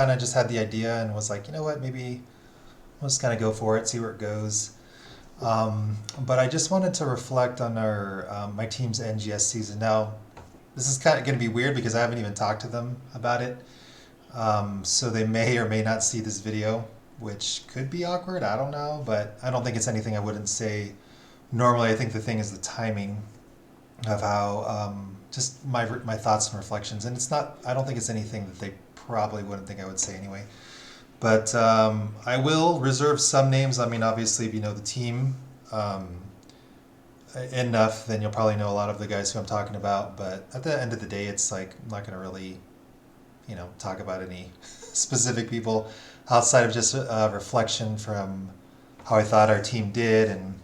kind of just had the idea and was like, you know what, maybe I'll just kind of go for it, see where it goes. But I just wanted to reflect on our my team's NGS season. Now, this is kind of going to be weird because I haven't even talked to them about it. So they may or may not see this video, which could be awkward. I don't know, but I don't think it's anything I wouldn't say normally. I think the thing is the timing of how just my thoughts and reflections, and it's not. I don't think it's anything that they probably wouldn't think I would say anyway. But I will reserve some names. I mean, obviously, if you know the team enough, then you'll probably know a lot of the guys who I'm talking about. But at the end of the day, it's like I'm not going to really, talk about any specific people outside of just reflection from how I thought our team did, and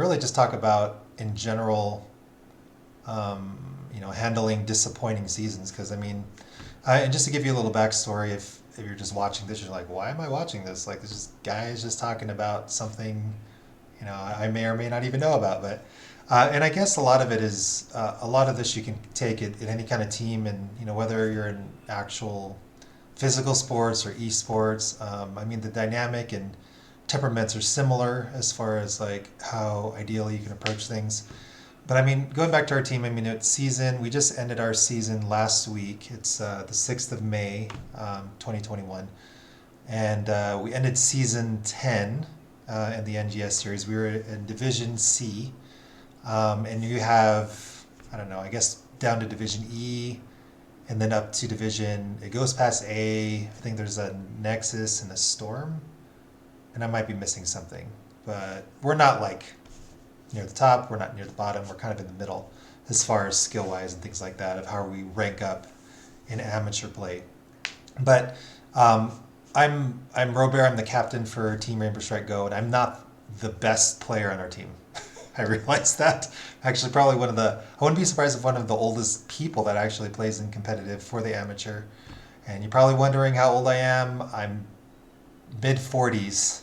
really just talk about in general, handling disappointing seasons. Because I mean, and just to give you a little backstory, if you're just watching this, you're like, why am I watching this? Like, this just guy is just talking about something, I may or may not even know about. But and I guess a lot of it is a lot of this you can take it in any kind of team, and whether you're in actual physical sports or esports. I mean, the dynamic and temperaments are similar as far as like how ideally you can approach things. But I mean, going back to our team, I mean, we just ended our season last week. It's the 6th of May, 2021. And we ended season 10 in the NGS series. We were in Division C. And you have, I don't know, I guess down to Division E and then up to Division, it goes past A. I think there's a Nexus and a Storm. And I might be missing something. But we're not like near the top, we're not near the bottom, we're kind of in the middle as far as skill wise and things like that of how we rank up in amateur play. But I'm Robert, I'm the captain for Team Rainbow Strike Go, and I'm not the best player on our team. I realize that. Actually, probably I wouldn't be surprised if one of the oldest people that actually plays in competitive for the amateur. And you're probably wondering how old I am. I'm mid 40s.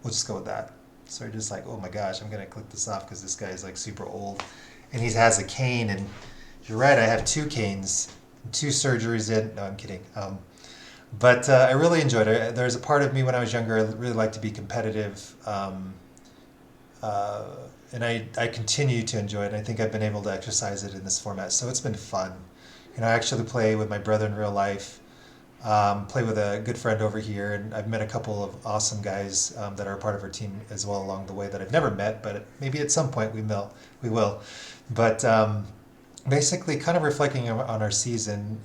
We'll just go with that. So you're just like, oh my gosh, I'm gonna click this off because this guy is like super old, and he has a cane. And you're right, I have two canes, two surgeries in. No, I'm kidding. But I really enjoyed it. There's a part of me when I was younger, I really liked to be competitive, uh, and I continue to enjoy it. And I think I've been able to exercise it in this format, so it's been fun. I actually play with my brother in real life. Play with a good friend over here, and I've met a couple of awesome guys that are a part of our team as well along the way that I've never met, but maybe at some point we will. We will. But basically, kind of reflecting on our season,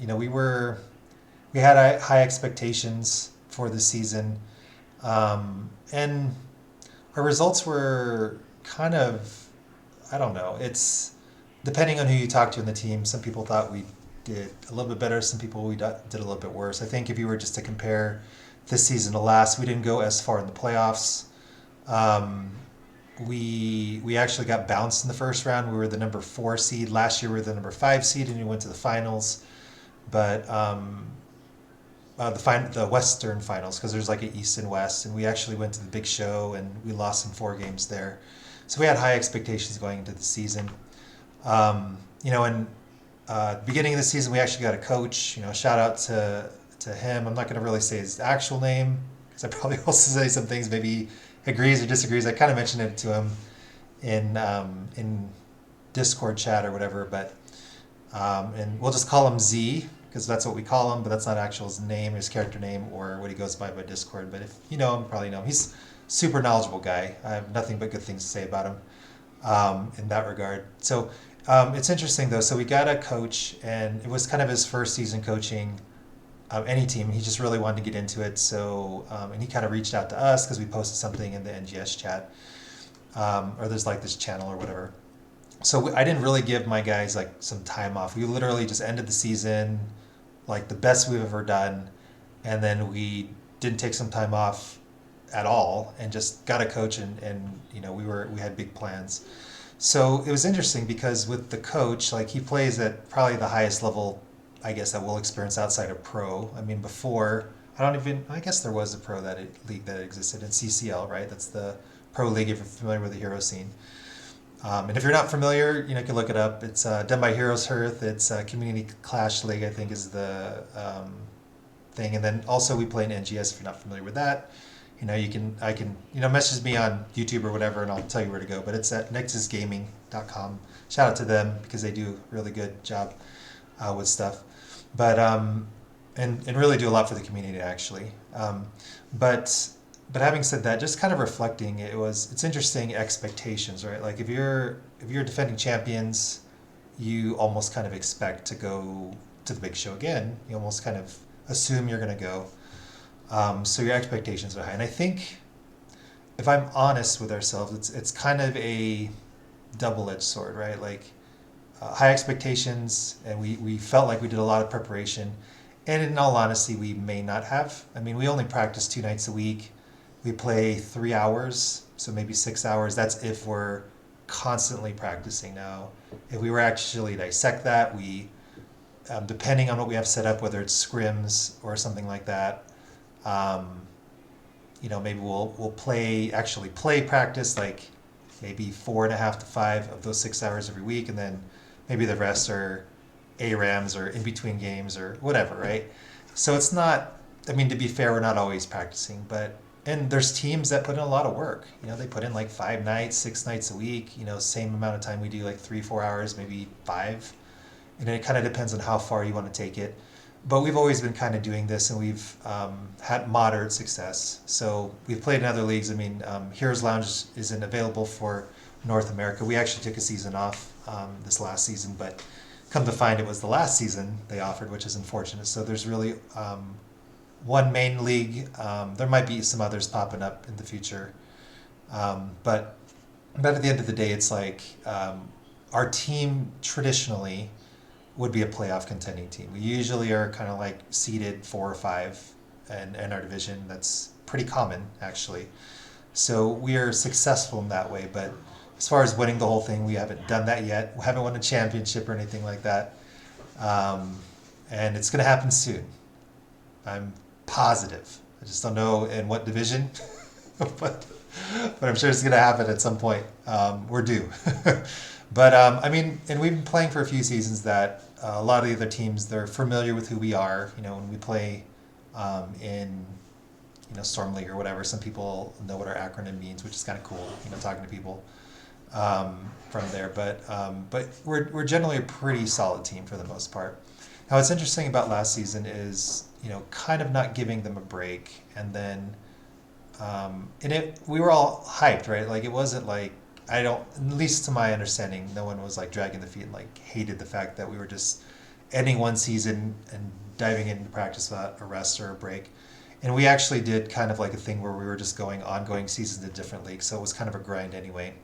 we had high expectations for the season, and our results were kind of, I don't know. It's depending on who you talk to in the team. Some people thought we did a little bit better. Some people we did a little bit worse. I think if you were just to compare this season to last, we didn't go as far in the playoffs. Um, we actually got bounced in the first round. We were the number 4 seed last year. We were the number 5 seed, and we went to the finals. But the Western finals, because there's like an East and West, and we actually went to the big show and we lost in 4 games there. So we had high expectations going into the season. And beginning of the season, we actually got a coach. Shout out to him. I'm not going to really say his actual name because I probably will say some things. Maybe he agrees or disagrees. I kind of mentioned it to him in Discord chat or whatever. But and we'll just call him Z because that's what we call him. But that's not actual his name, his character name, or what he goes by Discord. But if you know him, probably know him. He's a super knowledgeable guy. I have nothing but good things to say about him in that regard. So it's interesting though. So we got a coach, and it was kind of his first season coaching any team. He just really wanted to get into it. So and he kind of reached out to us because we posted something in the NGS chat, or there's like this channel or whatever. So I didn't really give my guys like some time off. We literally just ended the season like the best we've ever done, and then we didn't take some time off at all, and just got a coach, and we had big plans. So it was interesting because with the coach, like he plays at probably the highest level, I guess, that we'll experience outside of pro. I mean, before, I guess there was a league that existed in CCL, right? That's the pro league if you're familiar with the hero scene. And if you're not familiar, you can look it up. It's done by Heroes Hearth. It's Community Clash League, I think, is the thing. And then also we play in NGS if you're not familiar with that. I can message me on YouTube or whatever, and I'll tell you where to go. But it's at nexusgaming.com. Shout out to them because they do a really good job with stuff. But and really do a lot for the community actually. But having said that, just kind of reflecting, it's interesting expectations, right? Like if you're defending champions, you almost kind of expect to go to the big show again. You almost kind of assume you're going to go. So your expectations are high, and I think if I'm honest with ourselves, it's kind of a double-edged sword, right? Like high expectations, and we felt like we did a lot of preparation, and in all honesty, we may not have. I mean, we only practice 2 nights a week. We play 3 hours, so maybe 6 hours. That's if we're constantly practicing. Now, if we were actually dissect that, we depending on what we have set up, whether it's scrims or something like that. Maybe we'll play practice like maybe 4.5 to 5 of those 6 hours every week, and then maybe the rest are ARAMs or in between games or whatever, right? So it's not. I mean, to be fair, we're not always practicing, and there's teams that put in a lot of work. They put in like 5 nights, 6 nights a week. Same amount of time we do, like 3-4 hours, maybe 5. And it kind of depends on how far you want to take it. But we've always been kind of doing this, and we've had moderate success. So we've played in other leagues. I mean, Heroes Lounge isn't available for North America. We actually took a season off this last season, but come to find it was the last season they offered, which is unfortunate. So there's really one main league. There might be some others popping up in the future. But at the end of the day, it's like our team traditionally would be a playoff contending team. We usually are kind of like seeded 4 or 5 in our division. That's pretty common, actually. So we are successful in that way. But as far as winning the whole thing, we haven't done that yet. We haven't won a championship or anything like that. And it's going to happen soon. I'm positive. I just don't know in what division, but I'm sure it's going to happen at some point. We're due. But I mean, and we've been playing for a few seasons that a lot of the other teams, they're familiar with who we are. When we play in Storm League or whatever, some people know what our acronym means, which is kind of cool. Talking to people from there. But we're generally a pretty solid team for the most part. Now, what's interesting about last season is kind of not giving them a break, and then we were all hyped, right? Like it wasn't like. At least to my understanding, no one was like dragging the feet and like hated the fact that we were just ending one season and diving into practice without a rest or a break. And we actually did kind of like a thing where we were just going ongoing seasons in different leagues, so it was kind of a grind anyway.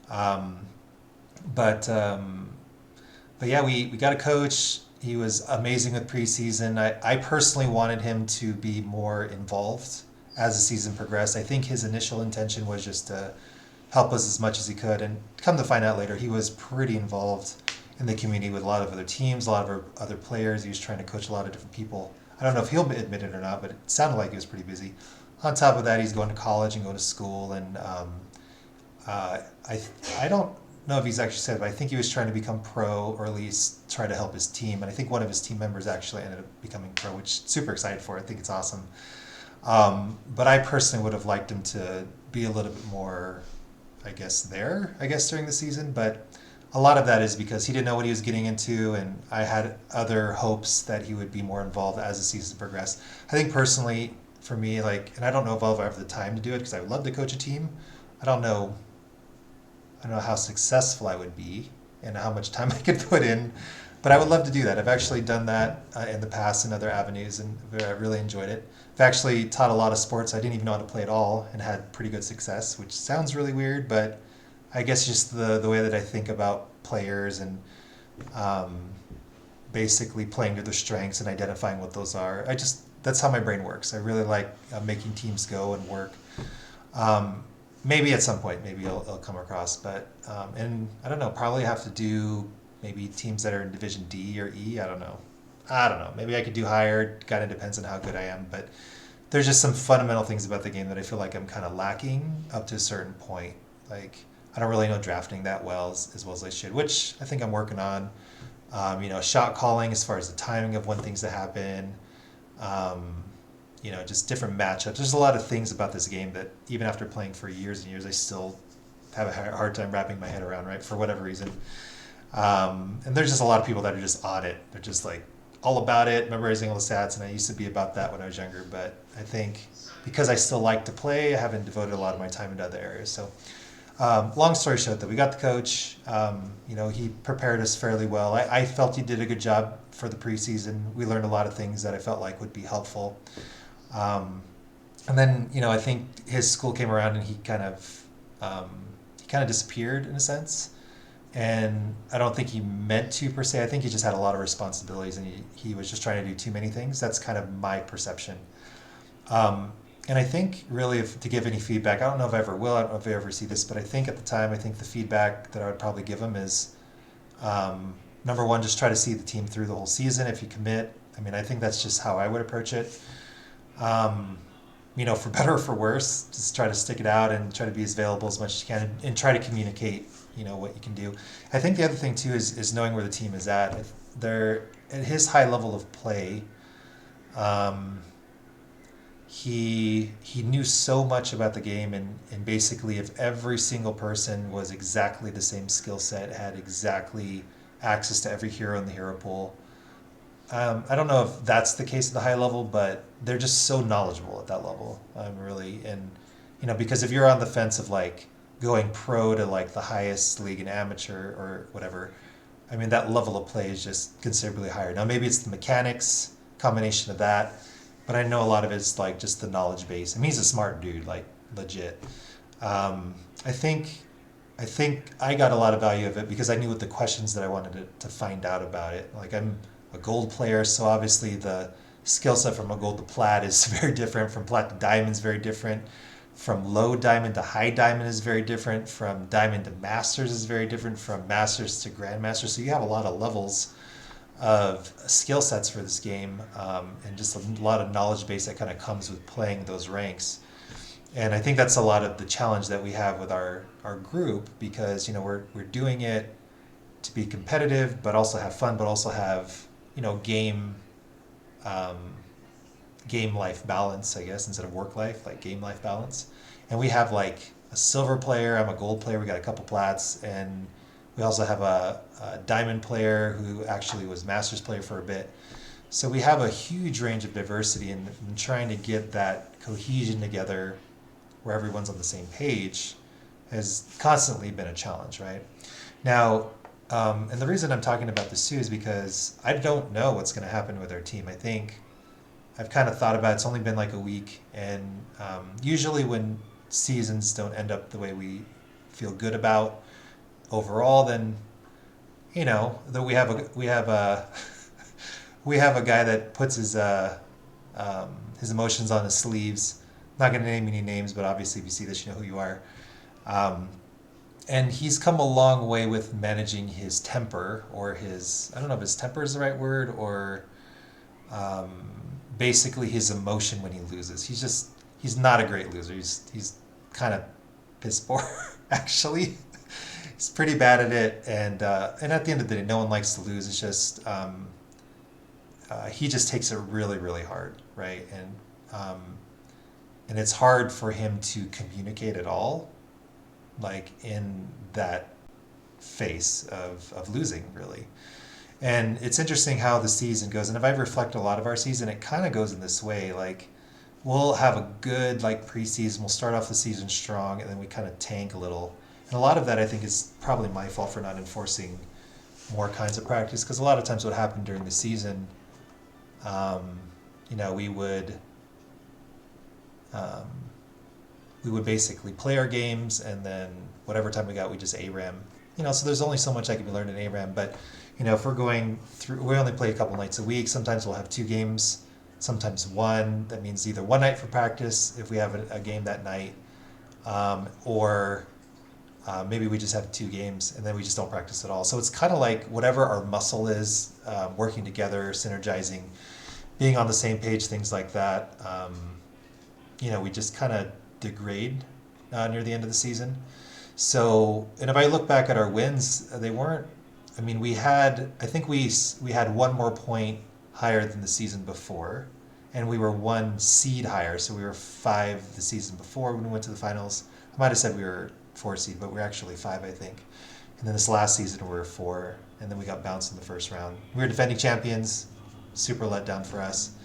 But yeah, we got a coach. He was amazing with preseason. I personally wanted him to be more involved as the season progressed. I think his initial intention was just to help us as much as he could, and come to find out later, he was pretty involved in the community with a lot of other teams, a lot of other players. He was trying to coach a lot of different people. I don't know if he'll admit it or not, but it sounded like he was pretty busy. On top of that, he's going to college and going to school, and I don't know if he's actually said it, but I think he was trying to become pro, or at least try to help his team. And I think one of his team members actually ended up becoming pro, which I'm super excited for. I think it's awesome. But I personally would have liked him to be a little bit more, during the season, but a lot of that is because he didn't know what he was getting into, and I had other hopes that he would be more involved as the season progressed. I think personally, for me, and I don't know if I'll ever have the time to do it because I would love to coach a team. I don't know how successful I would be and how much time I could put in, but I would love to do that. I've actually done that in the past in other avenues, and I really enjoyed it. I've actually taught a lot of sports I didn't even know how to play at all, and had pretty good success, which sounds really weird, but I guess just the way that I think about players and basically playing to their strengths and identifying what those are. That's how my brain works. I really like making teams go and work. Maybe at some point, maybe it'll come across, but and I don't know, probably have to do maybe teams that are in Division D or E. I don't know. Maybe I could do higher. Kind of depends on how good I am, but there's just some fundamental things about the game that I feel like I'm kind of lacking up to a certain point. Like I don't really know drafting that well as I should, which I think I'm working on. Shot calling as far as the timing of when things that happen. Um, just different matchups. There's a lot of things about this game that even after playing for years and years, I still have a hard time wrapping my head around, right? For whatever reason. And there's just a lot of people that are just on it. They're just like all about it, memorizing all the stats. And I used to be about that when I was younger. But I think because I still like to play, I haven't devoted a lot of my time into other areas. So long story short, that we got the coach. He prepared us fairly well. I felt he did a good job for the preseason. We learned a lot of things that I felt like would be helpful. Um, and then, I think his school came around and he kind of disappeared in a sense. And I don't think he meant to per se. I think he just had a lot of responsibilities and he was just trying to do too many things. That's kind of my perception. And I think really, if to give any feedback, I don't know if I ever will. I don't know if I ever see this, but I think at the time, I think the feedback that I would probably give him is number one, just try to see the team through the whole season. If you commit, I think that's just how I would approach it. Um, for better or for worse, just try to stick it out and try to be as available as much as you can and try to communicate, what you can do. I think the other thing too is knowing where the team is at. If they're at his high level of play. Um, he knew so much about the game and basically if every single person was exactly the same skill set, had exactly access to every hero in the hero pool. I don't know if that's the case at the high level, but they're just so knowledgeable at that level. Really, and because if you're on the fence of like going pro to like the highest league in amateur or whatever, that level of play is just considerably higher. Now maybe it's the mechanics combination of that, but I know a lot of it's like just the knowledge base. He's a smart dude, like legit. Um, I think I think I got a lot of value of it because I knew what the questions that I wanted to find out about it. Like I'm a gold player, so obviously the skill set from a gold to plat is very different. From plat to diamond is very different. From low diamond to high diamond is very different. From diamond to masters is very different. From masters to grandmasters. So you have a lot of levels of skill sets for this game, and just a lot of knowledge base that kind of comes with playing those ranks. And I think that's a lot of the challenge that we have with our group because we're doing it to be competitive, but also have fun, but also have game um, game life balance, I guess, instead of work life, like game life balance. And we have like a silver player, I'm a gold player, we got a couple plats, and we also have a diamond player who actually was masters player for a bit. So we have a huge range of diversity and trying to get that cohesion together where everyone's on the same page has constantly been a challenge, right? Now, and the reason I'm talking about this too is because I don't know what's going to happen with our team. I think I've kind of thought about it. It's only been like a week, and usually when seasons don't end up the way we feel good about overall, then that we have a we have a guy that puts his emotions on his sleeves. Not going to name any names, but obviously if you see this, you know who you are. Um, and he's come a long way with managing his temper or I don't know if his temper is the right word, or um, basically his emotion when he loses. He's not a great loser. He's kind of piss poor, actually. He's pretty bad at it, and at the end of the day, no one likes to lose. It's just he just takes it really, really hard, right? And it's hard for him to communicate at all, like in that face of losing, really. And it's interesting how the season goes. And if I reflect a lot of our season, it kind of goes in this way. Like we'll have a good like preseason. We'll start off the season strong, and then we kind of tank a little. And a lot of that I think is probably my fault for not enforcing more kinds of practice. Because a lot of times what happened during the season, we would um, basically play our games, and then whatever time we got, we just ARAM. So there's only so much I can be learned in ARAM, but if we're going through, we only play a couple nights a week. Sometimes we'll have 2 games, sometimes 1. That means either 1 night for practice if we have a game that night, or maybe we just have 2 games and then we just don't practice at all. So it's kind of like whatever our muscle is, working together, synergizing, being on the same page, things like that. We just kind of degrade near the end of the season. So, and if I look back at our wins, they weren't. I mean, I think we had one more point higher than the season before, and we were one seed higher. So we were five the season before when we went to the finals. I might have said we were four seed, but we are actually five, I think. And then this last season we were four, and then we got bounced in the first round. We were defending champions, super let down for us.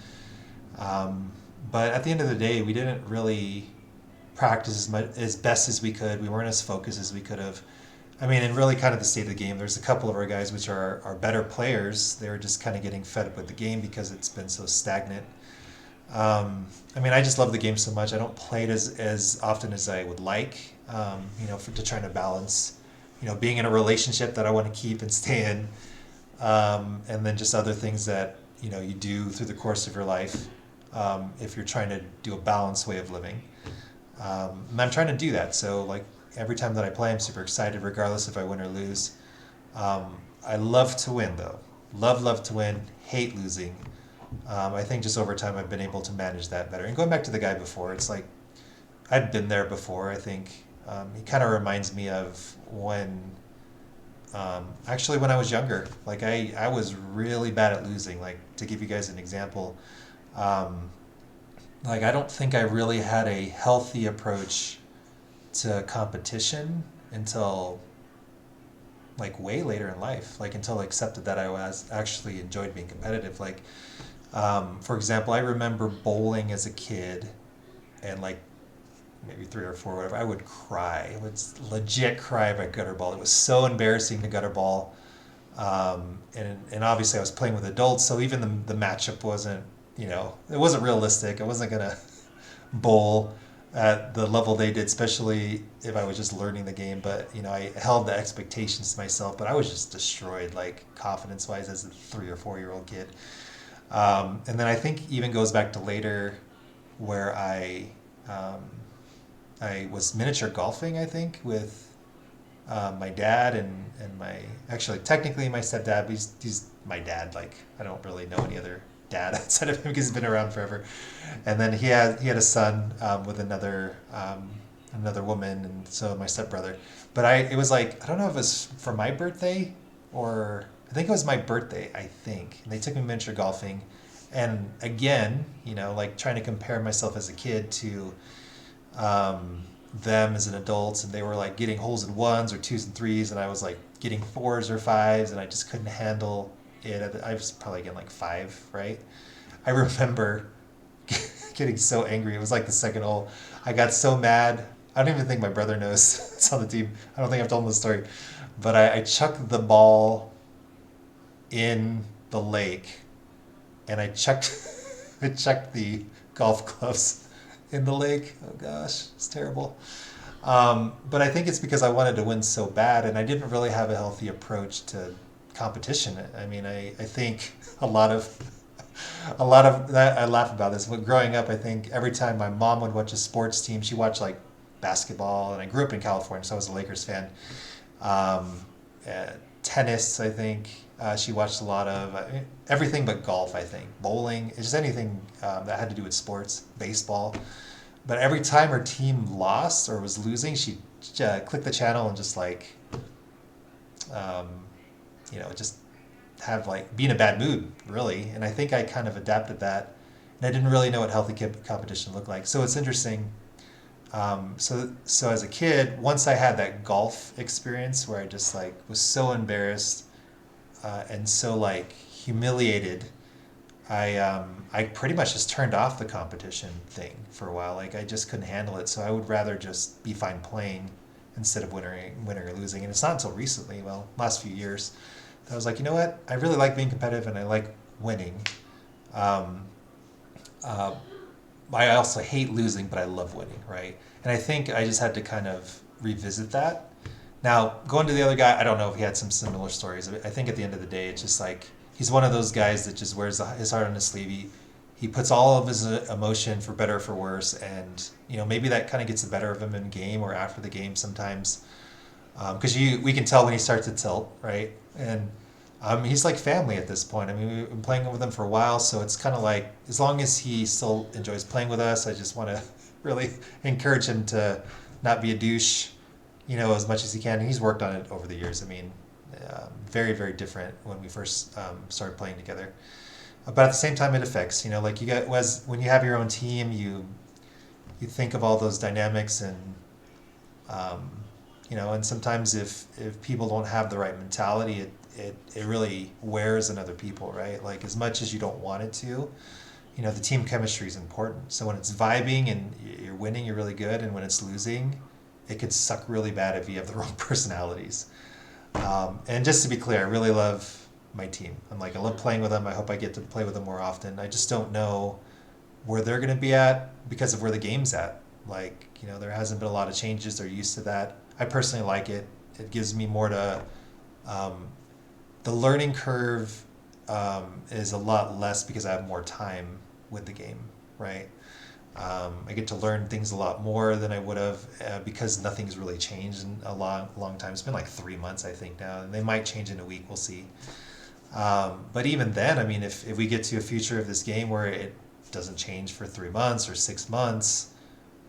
Um, but at the end of the day, we didn't really practice as best as we could. We weren't as focused as we could have. I mean, and really kind of the state of the game. There's a couple of our guys which are better players. They were just kind of getting fed up with the game because it's been so stagnant. I mean, I just love the game so much. I don't play it as often as I would like, to try to balance, being in a relationship that I want to keep and stay in, and then just other things that, you do through the course of your life, if you're trying to do a balanced way of living. And I'm trying to do that. So, like, every time that I play, I'm super excited, regardless if I win or lose. I love to win, though. Love to win. Hate losing. I think just over time, I've been able to manage that better. And going back to the guy before, it's like I'd been there before. I think he kind of reminds me of actually when I was younger. Like I was really bad at losing. Like, to give you guys an example, um, like I don't think I really had a healthy approach to competition until like way later in life, like until I accepted that I was actually enjoyed being competitive. Like, for example, I remember bowling as a kid, and like maybe three or four, whatever, I would cry. I would legit cry if I gutter ball. It was so embarrassing to gutter ball. And obviously I was playing with adults, so even the matchup wasn't, it wasn't realistic. I wasn't gonna bowl at the level they did, especially if I was just learning the game. But I held the expectations to myself, but I was just destroyed, like confidence wise, as a 3 or 4 year old kid. And then I think even goes back to later, where um, I was miniature golfing, I think, with my dad and my, actually technically my stepdad, but he's my dad. Like, I don't really know any other dad outside of him because he's been around forever. And then he had a son, with another woman, and so my stepbrother. But it was like, I don't know if it was for my birthday, or I think it was my birthday, I think. And they took me miniature golfing, and again, like trying to compare myself as a kid to them as an adult, and they were like getting holes in ones or twos and threes, and I was like getting fours or fives, and I just couldn't handle it. I was probably getting like five, right? I remember getting so angry. It was like the second hole. I got so mad. I don't even think my brother knows. It's on the team. I don't think I've told him the story, but I chucked the ball in the lake, and I chucked I chucked the golf clubs in the lake. Oh gosh, it's terrible. But I think it's because I wanted to win so bad, and I didn't really have a healthy approach to competition. I mean, I think a lot of that, I laugh about this. But growing up, I think every time my mom would watch a sports team, she watched like basketball, and I grew up in California, so I was a Lakers fan. Um, Tennis, I think, she watched a lot of, everything but golf. I think bowling, just anything that had to do with sports, baseball. But every time her team lost or was losing, she'd click the channel and just like, um, just have like be in a bad mood, really. And I think I kind of adapted that, and I didn't really know what healthy competition looked like. So it's interesting. So as a kid, once I had that golf experience where I just like was so embarrassed, and so like humiliated, I pretty much just turned off the competition thing for a while. Like, I just couldn't handle it, so I would rather just be fine playing instead of winning or losing. And it's not until recently, well, last few years, that I was like, you know what? I really like being competitive, and I like winning. Um, uh, I also hate losing, but I love winning, right? And I think I just had to kind of revisit that. Now, going to the other guy, I don't know if he had some similar stories. I think at the end of the day, it's just like he's one of those guys that just wears his heart on his sleeve. He puts all of his emotion, for better or for worse, and maybe that kind of gets the better of him in game or after the game sometimes, because we can tell when he starts to tilt, right? And he's like family at this point. I mean, we've been playing with him for a while, so it's kind of like, as long as he still enjoys playing with us, I just want to really encourage him to not be a douche, as much as he can. And he's worked on it over the years. I mean, very, very different when we first started playing together. But at the same time, it affects. Like you get was when you have your own team, you think of all those dynamics um, and sometimes if people don't have the right mentality, it really wears on other people, right? Like as much as you don't want it to, the team chemistry is important. So when it's vibing and you're winning, you're really good, and when it's losing, it could suck really bad if you have the wrong personalities. And just to be clear, I really love my team. I love playing with them. I hope I get to play with them more often. I just don't know where they're going to be at because of where the game's at. There hasn't been a lot of changes. They're used to that. I personally like it. It gives me more to, um, the learning curve is a lot less because I have more time with the game, right? I get to learn things a lot more than I would have because nothing's really changed in a long, long time. It's been like 3 months, I think, now, and they might change in a week. We'll see. But even then, I mean, if we get to a future of this game where it doesn't change for 3 months or 6 months,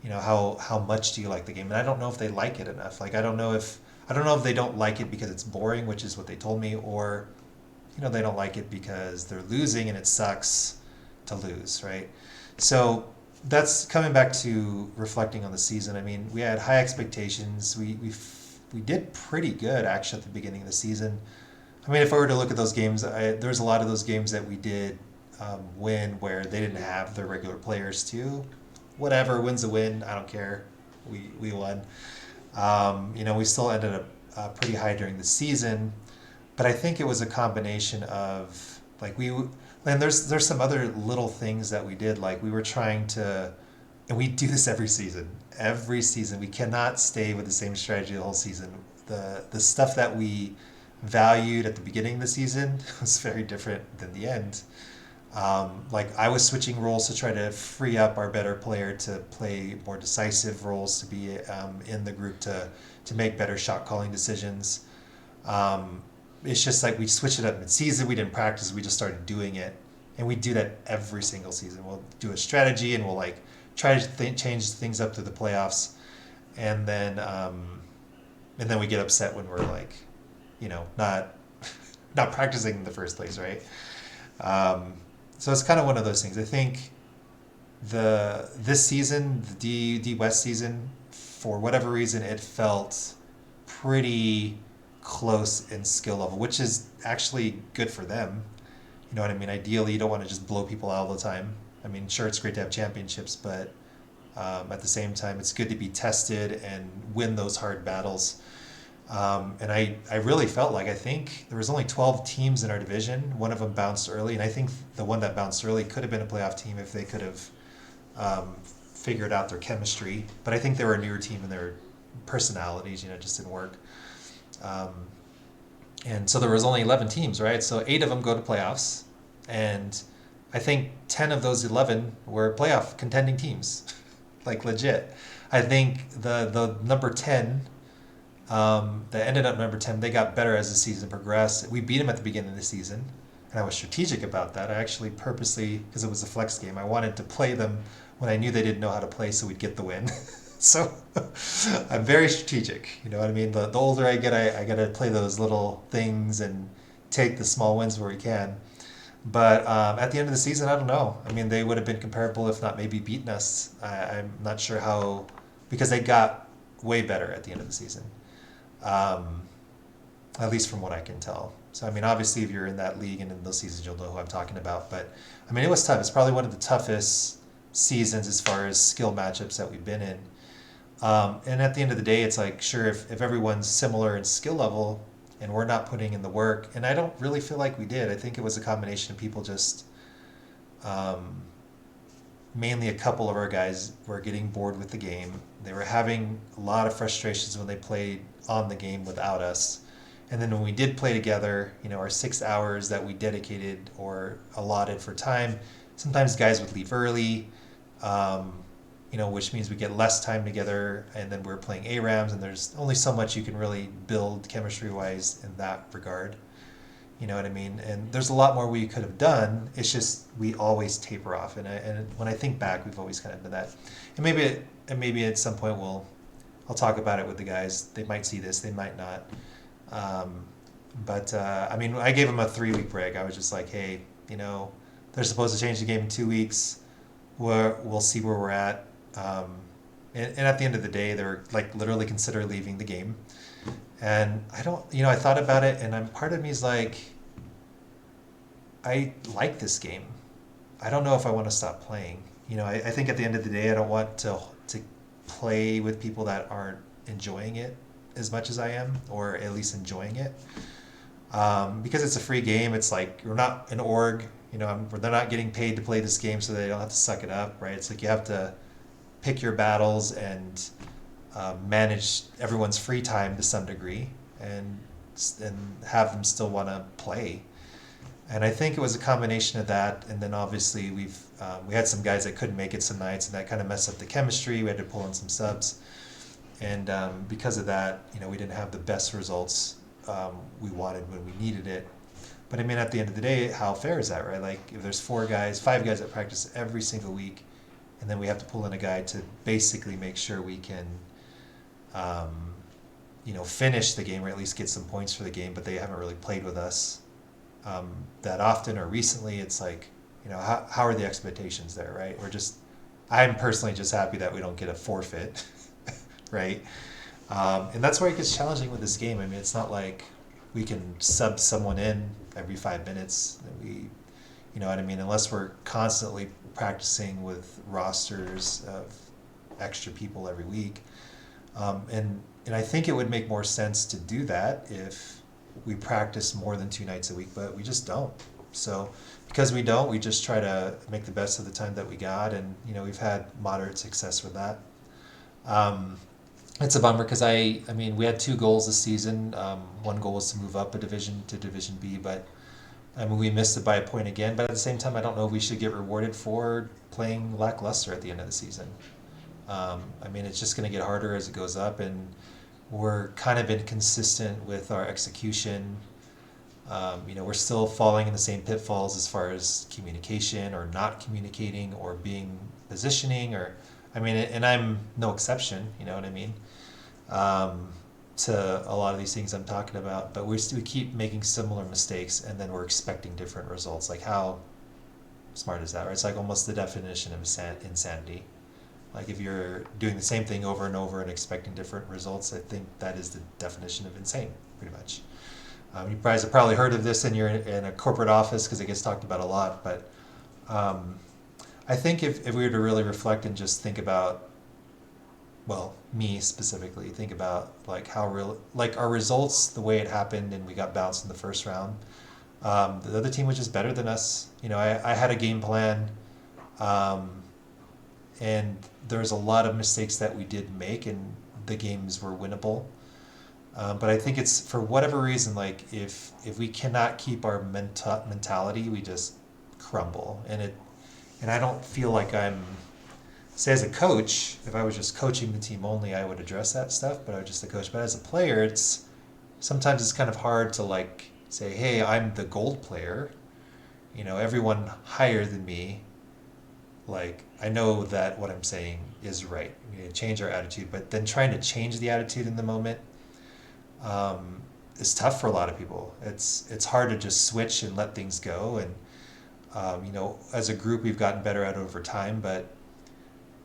how much do you like the game? And I don't know if they like it enough. I don't know if they don't like it because it's boring, which is what they told me, or they don't like it because they're losing and it sucks to lose, right? So that's coming back to reflecting on the season. I mean, we had high expectations. We did pretty good actually at the beginning of the season. I mean, if I were to look at those games, there's a lot of those games that we did win where they didn't have their regular players too. Whatever, win's a win. I don't care. We won. We still ended up pretty high during the season, but I think it was a combination of and there's some other little things that we did. Like we were trying to, and we do this every season. Every season, we cannot stay with the same strategy the whole season. The stuff that we valued at the beginning of the season was very different than the end. I was switching roles to try to free up our better player to play more decisive roles, to be in the group to make better shot calling decisions. It's just like we switched it up mid-season. We didn't practice. We just started doing it, and we do that every single season. We'll do a strategy, and we'll try to change things up through the playoffs, and then we get upset when we're not not practicing in the first place, right? So it's kind of one of those things. I think this season, the D West season, for whatever reason, it felt pretty close in skill level, which is actually good for them. You know what I mean? Ideally, you don't want to just blow people out all the time. I mean, sure, it's great to have championships, but at the same time, it's good to be tested and win those hard battles. And I really felt I think there was only 12 teams in our division. One of them bounced early, and I think the one that bounced early could have been a playoff team if they could have figured out their chemistry. But I think they were a newer team and their personalities, just didn't work. And so there was only 11 teams, right? So 8 of them go to playoffs, and I think 10 of those 11 were playoff contending teams, legit. I think the number 10. That ended up number 10. They got better as the season progressed. We beat them at the beginning of the season, and I was strategic about that. I actually purposely, because it was a flex game, I wanted to play them when I knew they didn't know how to play, so we'd get the win. So I'm very strategic. You know what I mean? The older I get, I got to play those little things and take the small wins where we can. But at the end of the season, I don't know. I mean, they would have been comparable, if not maybe beaten us. I'm not sure how, because they got way better at the end of the season. At least from what I can tell. So, I mean, obviously, if you're in that league and in those seasons, you'll know who I'm talking about. But, I mean, it was tough. It's probably one of the toughest seasons as far as skill matchups that we've been in. And at the end of the day, it's sure, if everyone's similar in skill level and we're not putting in the work, and I don't really feel like we did. I think it was a combination of people just, mainly a couple of our guys were getting bored with the game. They were having a lot of frustrations when they played on the game without us. And then when we did play together, our 6 hours that we dedicated or allotted for time, sometimes guys would leave early, which means we get less time together, and then we're playing ARAMs, and there's only so much you can really build chemistry-wise in that regard. You know what I mean? And there's a lot more we could have done. It's just we always taper off, and when I think back, we've always kind of done that. And maybe at some point I'll talk about it with the guys. They might see this, they might not. Um, but I mean, I gave them a 3 week break. I was just like, hey, you know, they're supposed to change the game in 2 weeks. We'll see where we're at. And at the end of the day, they're like literally consider leaving the game. And I don't, you know, I thought about it, and part of me is like, I like this game. I don't know if I want to stop playing. You know, I think at the end of the day, I don't want to play with people that aren't enjoying it as much as I am, or at least enjoying it. Because it's a free game, it's like we're not an org. You know, they're not getting paid to play this game, so they don't have to suck it up, right? It's like you have to pick your battles and manage everyone's free time to some degree, and have them still want to play. And I think it was a combination of that, and then obviously we had some guys that couldn't make it some nights, and that kind of messed up the chemistry. We had to pull in some subs, and because of that, you know, we didn't have the best results we wanted when we needed it. But I mean, at the end of the day, how fair is that, right? Like, if there's 5 guys that practice every single week, and then we have to pull in a guy to basically make sure we can, you know, finish the game or at least get some points for the game, but they haven't really played with us that often or recently. It's like, you know, how are the expectations there, right? I'm personally just happy that we don't get a forfeit, right? And that's where it gets challenging with this game. I mean, it's not like we can sub someone in every 5 minutes. You know what I mean? Unless we're constantly practicing with rosters of extra people every week. And I think it would make more sense to do that if we practice more than 2 nights a week, but we just don't. So because we don't, we just try to make the best of the time that we got, and you know, we've had moderate success with that. It's a bummer because I mean, we had 2 goals this season. One goal was to move up a division to Division B, but I mean, we missed it by a point again. But at the same time, I don't know if we should get rewarded for playing lackluster at the end of the season. I mean, it's just going to get harder as it goes up, and we're kind of inconsistent with our execution. You know, we're still falling in the same pitfalls as far as communication or not communicating or being positioning, or I mean, and I'm no exception, you know what I mean, to a lot of these things I'm talking about. But we keep making similar mistakes, and then we're expecting different results. Like, how smart is that, right? It's like almost the definition of insanity. Like, if you're doing the same thing over and over and expecting different results, I think that is the definition of insane, pretty much. You guys have probably heard of this in a corporate office because it gets talked about a lot. But I think if we were to really reflect and just think about, well, me specifically, think about like like our results, the way it happened, and we got bounced in the first round. The other team was just better than us. You know, I had a game plan. And there's a lot of mistakes that we did make, and the games were winnable. But I think it's, for whatever reason, like if we cannot keep our mentality, we just crumble. And I don't feel like say as a coach, if I was just coaching the team only, I would address that stuff, but I was just a coach. But as a player, sometimes it's kind of hard to like say, hey, I'm the gold player. You know, everyone higher than me, like, I know that what I'm saying is right. We need to change our attitude, but then trying to change the attitude in the moment is tough for a lot of people. It's hard to just switch and let things go. And you know, as a group, we've gotten better at it over time, but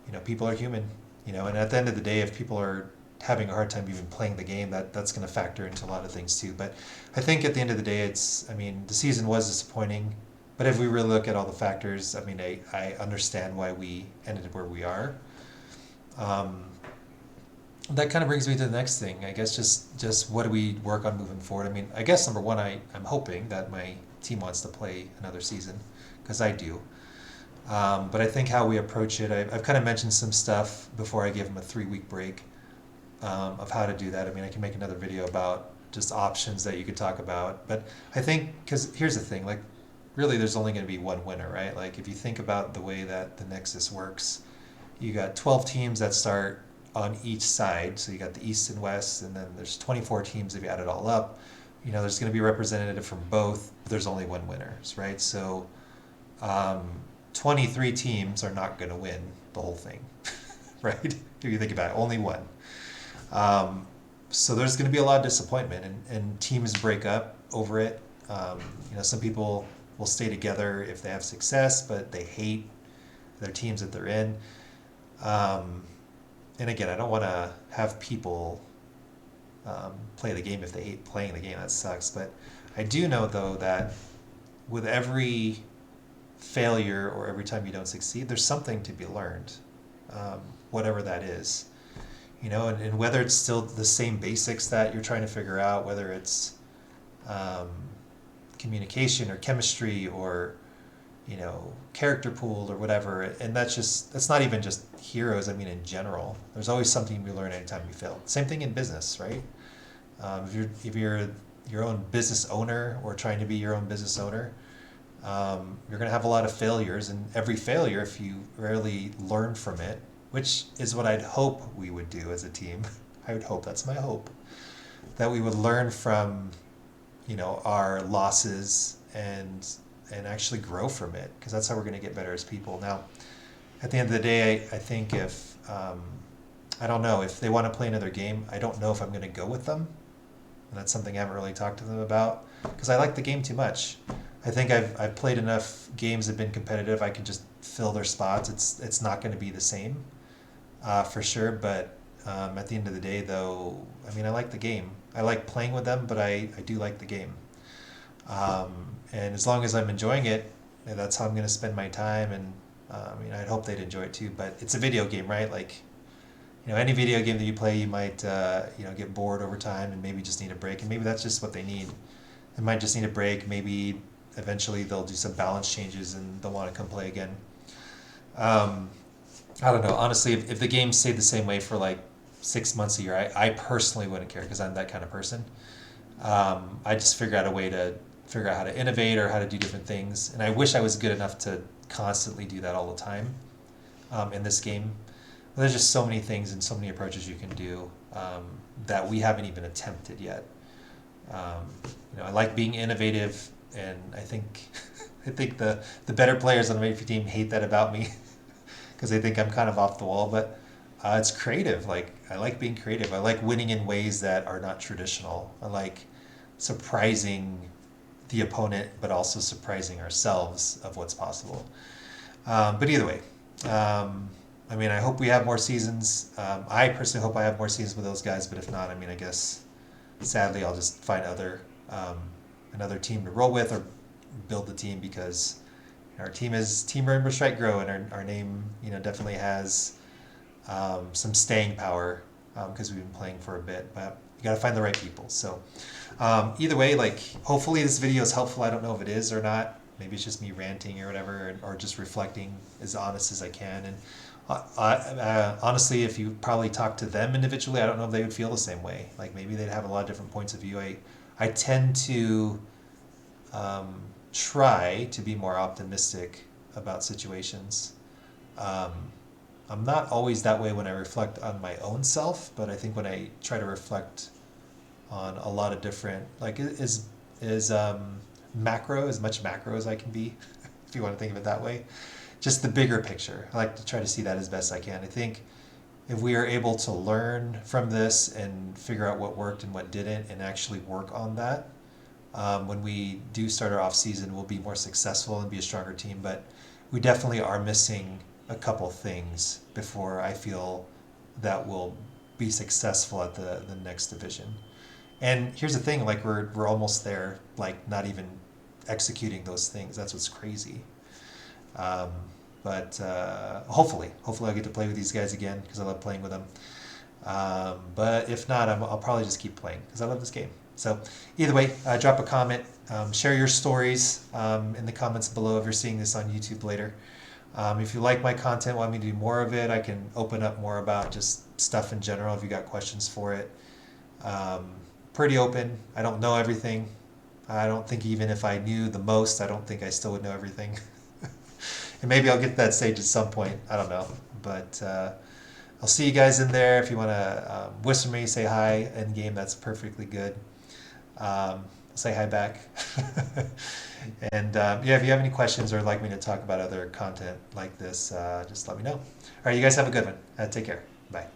you know, people are human. You know, and at the end of the day, if people are having a hard time even playing the game, that's going to factor into a lot of things too. But I think at the end of the day, I mean, the season was disappointing. But if we really look at all the factors, I mean, I understand why we ended where we are. That kind of brings me to the next thing. I guess just what do we work on moving forward? I mean, I guess number one, I'm hoping that my team wants to play another season, because I do. But I think how we approach it, I've kind of mentioned some stuff before I gave them a 3 week break of how to do that. I mean, I can make another video about just options that you could talk about. But I think, because here's the thing, like, really there's only going to be one winner, right? Like, if you think about the way that the Nexus works, you got 12 teams that start on each side. So you got the East and West, and then there's 24 teams if you add it all up. You know, there's going to be a representative from both. There's only one winner, right? So 23 teams are not going to win the whole thing, right? If you think about it, only one. Um, so there's going to be a lot of disappointment, and teams break up over it. Some people will stay together if they have success, but they hate their teams that they're in. Um, and again, I don't want to have people play the game if they hate playing the game. That sucks. But I do know, though, that with every failure or every time you don't succeed, there's something to be learned, whatever that is. And whether it's still the same basics that you're trying to figure out, whether it's um, communication or chemistry or character pool or whatever. And that's not even just heroes. I mean, in general, there's always something we learn anytime we fail. Same thing in business, right? If you're your own business owner or trying to be your own business owner, you're going to have a lot of failures, and every failure, if you rarely learn from it, which is what I'd hope we would do as a team. I would hope, that's my hope, that we would learn from our losses and actually grow from it, because that's how we're going to get better as people. Now, at the end of the day, I think if I don't know if they want to play another game, I don't know if I'm going to go with them, and that's something I haven't really talked to them about, because I like the game too much. I think I've played enough games that have been competitive. I can just fill their spots. It's not going to be the same, for sure. But at the end of the day, though, I mean, I like the game. I like playing with them, but I do like the game. And as long as I'm enjoying it, that's how I'm going to spend my time. And I'd hope they'd enjoy it too. But it's a video game, right? Like, any video game that you play, you might get bored over time and maybe just need a break. And maybe that's just what they need. They might just need a break. Maybe eventually they'll do some balance changes and they'll want to come play again. I don't know. Honestly, if the game stayed the same way for like 6 months a year, I personally wouldn't care, because I'm that kind of person. I just figure out a way to figure out how to innovate or how to do different things. And I wish I was good enough to constantly do that all the time in this game. But there's just so many things and so many approaches you can do that we haven't even attempted yet. I like being innovative, and I think the better players on the Mafia team hate that about me because they think I'm kind of off the wall. But it's creative. Like, I like being creative. I like winning in ways that are not traditional. I like surprising the opponent, but also surprising ourselves of what's possible. But either way, I hope we have more seasons. I personally hope I have more seasons with those guys. But if not, I guess sadly I'll just find another team to roll with or build the team, because our team is Team Rainbow Strike Grow, and our name definitely has some staying power, because we've been playing for a bit. But you got to find the right people. So either way, like, hopefully this video is helpful. I don't know if it is or not. Maybe it's just me ranting or whatever, or just reflecting as honest as I can. And honestly, if you probably talk to them individually, I don't know if they would feel the same way. Like, maybe they'd have a lot of different points of view. I tend to try to be more optimistic about situations. I'm not always that way when I reflect on my own self, but I think when I try to reflect on a lot of different, like, is macro, as much macro as I can be, if you want to think of it that way. Just the bigger picture. I like to try to see that as best I can. I think if we are able to learn from this and figure out what worked and what didn't, and actually work on that, when we do start our off season, we'll be more successful and be a stronger team. But we definitely are missing a couple things before I feel that we'll be successful at the next division. And here's the thing, like, we're almost there, like, not even executing those things. That's what's crazy. But hopefully I'll get to play with these guys again, because I love playing with them. But if not, I'll probably just keep playing, because I love this game. So either way, drop a comment, share your stories in the comments below if you're seeing this on YouTube later. If you like my content, want me to do more of it, I can open up more about just stuff in general if you got questions for it. Pretty open. I don't know everything. I don't think even if I knew the most, I don't think I still would know everything. And maybe I'll get to that stage at some point. I don't know. But I'll see you guys in there. If you want to whisper me, say hi in game, that's perfectly good. Say hi back. And if you have any questions or like me to talk about other content like this, just let me know. All right, you guys have a good one. Take care. Bye.